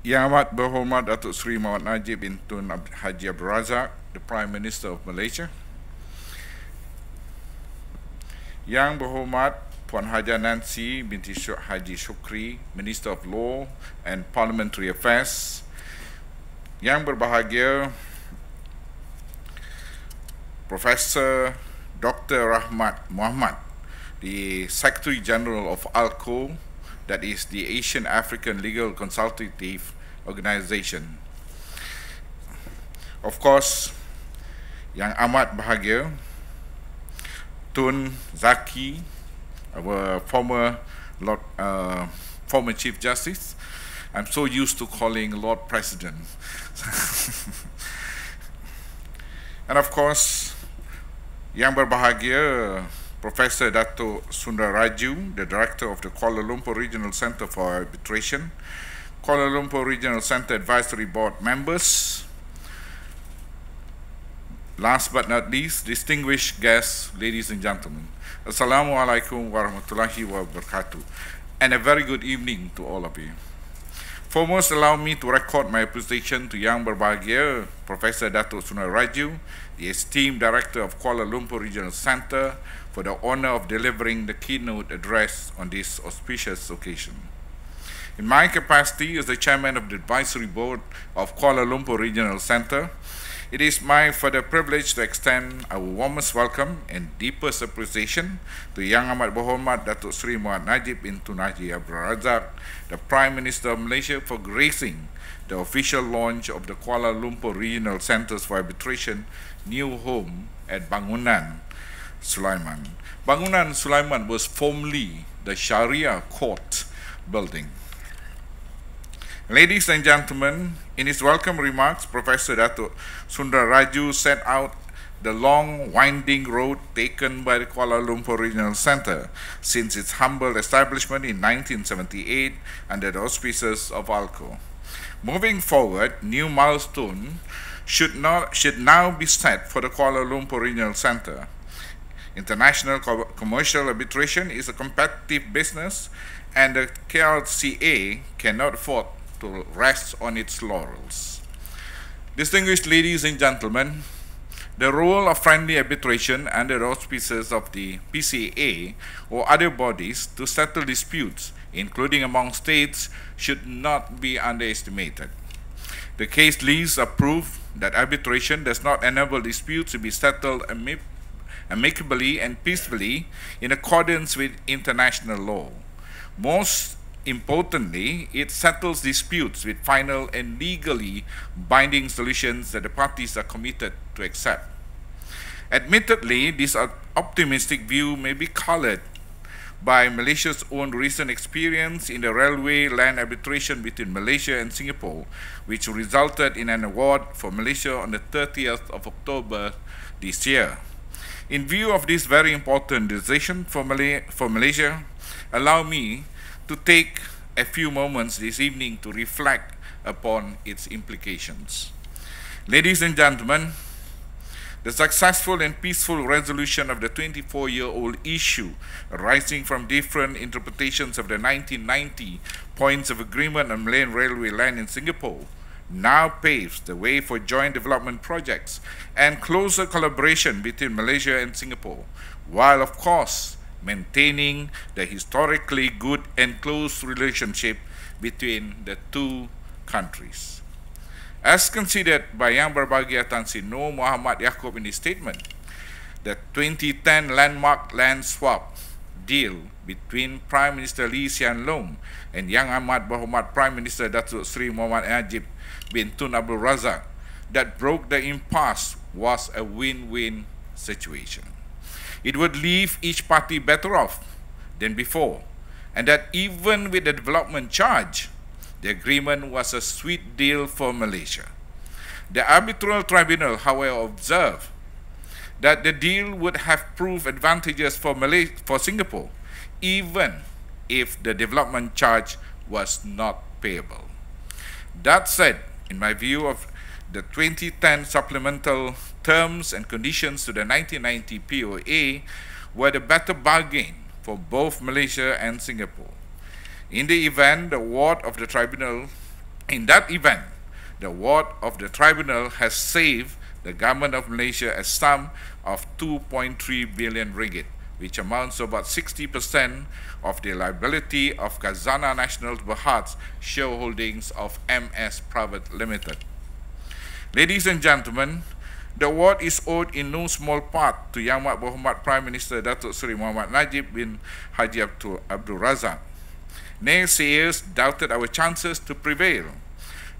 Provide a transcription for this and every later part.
Yang Amat Berhormat Datuk Seri Muhammad Najib bin Tun Haji Abdul Razak, the Prime Minister of Malaysia. Yang Berhormat Puan Haja Nancy binti Haji Shukri, Minister of Law and Parliamentary Affairs. Yang berbahagia Professor Dr. Rahmat Muhammad, the Secretary General of ALCO, that is the Asian African Legal Consultative Organization. Of course, yang amat bahagia Tun Zaki, our former Chief Justice. I'm so used to calling Lord President. And of course, yang berbahagia Professor Dato Sundar Raju, the Director of the Kuala Lumpur Regional Centre for Arbitration, Kuala Lumpur Regional Centre Advisory Board members, last but not least, distinguished guests, ladies and gentlemen. Assalamualaikum warahmatullahi wabarakatuh, and a very good evening to all of you. Foremost, allow me to record my appreciation to Yang Berbahagia Professor Dato Sundar Raju, the esteemed Director of Kuala Lumpur Regional Centre, for the honor of delivering the keynote address on this auspicious occasion. In my capacity as the Chairman of the Advisory Board of Kuala Lumpur Regional Centre, it is my further privilege to extend our warmest welcome and deepest appreciation to Yang Amat Berhormat Datuk Seri Muhammad Najib bin Tun Haji Abdul Razak, the Prime Minister of Malaysia, for gracing the official launch of the Kuala Lumpur Regional Centres for Arbitration new home at Bangunan Sulaiman. Bangunan Sulaiman was formerly the Sharia Court building. Ladies and gentlemen, in his welcome remarks, Professor Dato Sundar Raju set out the long, winding road taken by the Kuala Lumpur Regional Centre since its humble establishment in 1978 under the auspices of ALCO. Moving forward, new milestone should now be set for the Kuala Lumpur Regional Centre. International commercial arbitration is a competitive business, and the KLCA cannot afford to rest on its laurels. Distinguished ladies and gentlemen, the role of friendly arbitration under the auspices of the PCA or other bodies to settle disputes, including among states, should not be underestimated. The case leaves a proof that arbitration does not enable disputes to be settled amicably and peacefully in accordance with international law. Most importantly, it settles disputes with final and legally binding solutions that the parties are committed to accept. Admittedly, this optimistic view may be colored by Malaysia's own recent experience in the railway land arbitration between Malaysia and Singapore, which resulted in an award for Malaysia on the 30th of October this year. In view of this very important decision for Malaysia, allow me to take a few moments this evening to reflect upon its implications. Ladies and gentlemen, the successful and peaceful resolution of the 24-year-old issue arising from different interpretations of the 1990 points of agreement on Malayan railway land in Singapore now paves the way for joint development projects and closer collaboration between Malaysia and Singapore, while of course maintaining the historically good and close relationship between the two countries. As considered by Yang Berbahagia Tan Sri Noor Muhammad Yaakob in his statement, the 2010 landmark land swap deal between Prime Minister Lee Hsien Loong and Yang Amat Berhormat Prime Minister Datuk Seri Muhammad Najib bin Tun Abdul Razak that broke the impasse was a win-win situation. It would leave each party better off than before, and that even with the development charge, the agreement was a sweet deal for Malaysia. The arbitral tribunal, however, observed that the deal would have proved advantageous for Singapore, even if the development charge was not payable. That said, in my view of the 2010 supplemental terms and conditions to the 1990 POA were the better bargain for both Malaysia and Singapore. In the event, the award of the tribunal In that event, the award of the tribunal has saved the government of Malaysia a sum of 2.3 billion ringgit, which amounts to about 60% of the liability of Khazanah Nasional Berhad's shareholdings of MS Private Limited. Ladies and gentlemen, the award is owed in no small part to Yang Berhormat Prime Minister Datuk Seri Muhammad Najib bin Haji Abdul Razak. Naysayers doubted our chances to prevail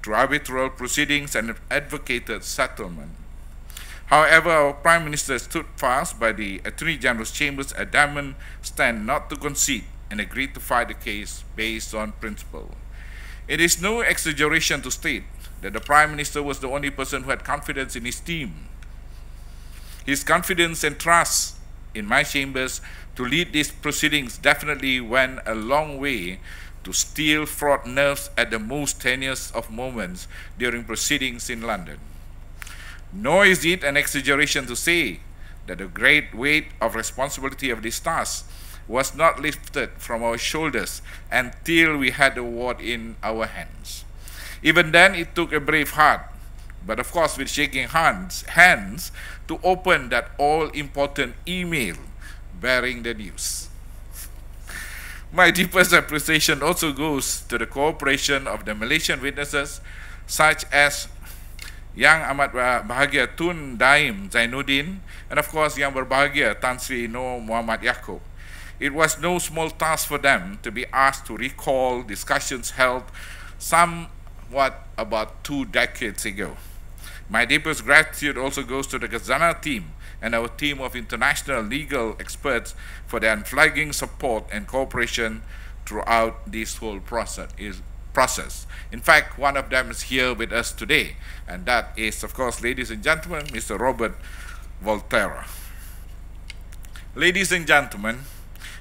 through arbitral proceedings and advocated settlement. However, our Prime Minister stood fast by the Attorney General's Chamber's adamant stand not to concede and agreed to fight the case based on principle. It is no exaggeration to state that the Prime Minister was the only person who had confidence in his team. His confidence and trust in my chambers to lead these proceedings definitely went a long way to steel fraught nerves at the most tenuous of moments during proceedings in London. Nor is it an exaggeration to say that the great weight of responsibility of this task was not lifted from our shoulders until we had the award in our hands. Even then, it took a brave heart, but of course with shaking hands to open that all-important email bearing the news. My deepest appreciation also goes to the cooperation of the Malaysian witnesses, such as Yang Amat Bahagia Tun Daim Zainuddin, and of course Yang Berbahagia Tan Sri Noor Muhammad Yaakob. It was no small task for them to be asked to recall discussions held somewhat about 2 decades ago. My deepest gratitude also goes to the Khazanah team and our team of international legal experts for their unflagging support and cooperation throughout this whole process. In fact, one of them is here with us today, and that is, of course, ladies and gentlemen, Mr. Robert Volterra. Ladies and gentlemen,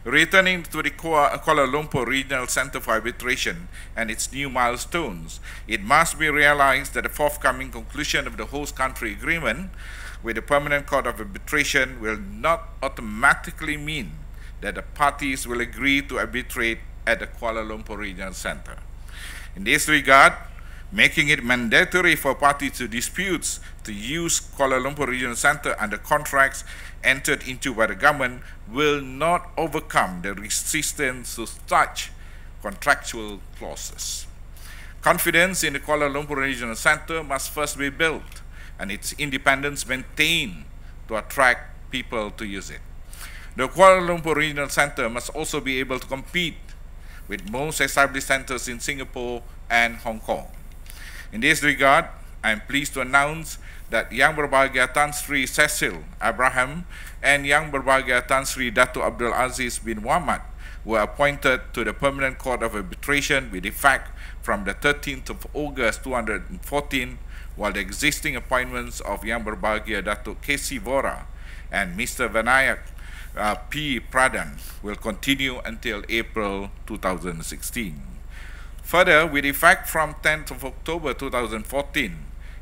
returning to the Kuala Lumpur Regional Center for Arbitration and its new milestones, it must be realized that the forthcoming conclusion of the host country agreement with the Permanent Court of Arbitration will not automatically mean that the parties will agree to arbitrate at the Kuala Lumpur Regional Center. In this regard, making it mandatory for parties to disputes to use Kuala Lumpur Regional Center under contracts entered into by the government will not overcome the resistance to such contractual clauses. Confidence in the Kuala Lumpur Regional Center must first be built and its independence maintained to attract people to use it. The Kuala Lumpur Regional Center must also be able to compete with most established centers in Singapore and Hong Kong. In this regard, I am pleased to announce that Yang Berbahagia Tan Sri Cecil Abraham and Yang Berbahagia Tan Sri Dato' Abdul Aziz bin Muhammad were appointed to the Permanent Court of Arbitration with effect from the 13th of August 2014, while the existing appointments of Yang Berbahagia Dato' K.C. Vora and Mr. Vinayak P. Pradhan will continue until April 2016. Further, with effect from 10th of October 2014,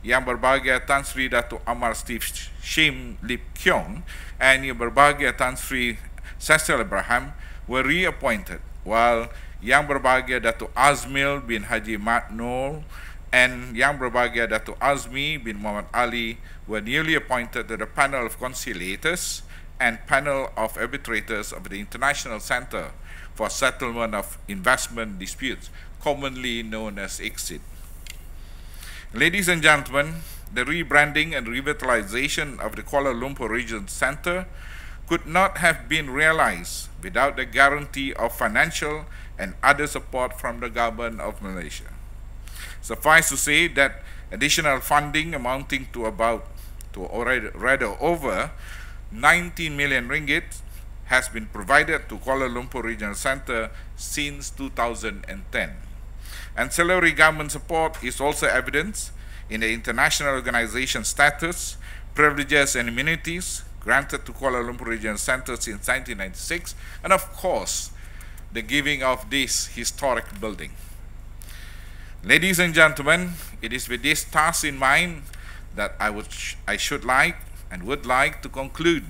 Yang Berbahagia Tan Sri Dato' Amar Steve Shim Lip Kyong and Yang Berbahagia Tan Sri Cecil Abraham were reappointed, while Yang Berbahagia Dato' Azmil bin Haji Mat Noor and Yang Berbahagia Dato' Azmi bin Muhammad Ali were newly appointed to the panel of conciliators and panel of arbitrators of the International Center for Settlement of Investment Disputes, commonly known as ICSID. Ladies and gentlemen, the rebranding and revitalization of the Kuala Lumpur Regional Center could not have been realized without the guarantee of financial and other support from the government of Malaysia. Suffice to say that additional funding amounting to over 19 million ringgit has been provided to Kuala Lumpur Regional Center since 2010. Ancillary government support is also evidenced in the international organization status, privileges and immunities granted to Kuala Lumpur Regional Center since 1996, and of course, the giving of this historic building. Ladies and gentlemen, it is with this task in mind that I would like to conclude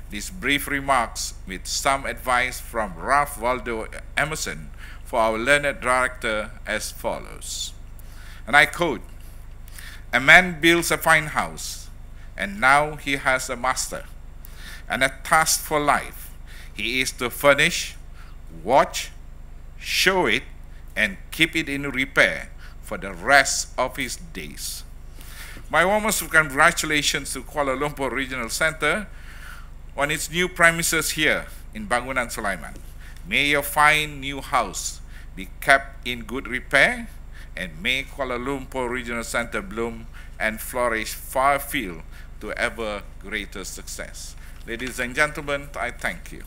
these brief remarks with some advice from Ralph Waldo Emerson for our learned director as follows. And I quote, "A man builds a fine house, and now he has a master, and a task for life. He is to furnish, watch, show it, and keep it in repair for the rest of his days." My warmest congratulations to Kuala Lumpur Regional Center on its new premises here in Bangunan Sulaiman. May your fine new house be kept in good repair, and may Kuala Lumpur Regional Center bloom and flourish far afield to ever greater success. Ladies and gentlemen, I thank you.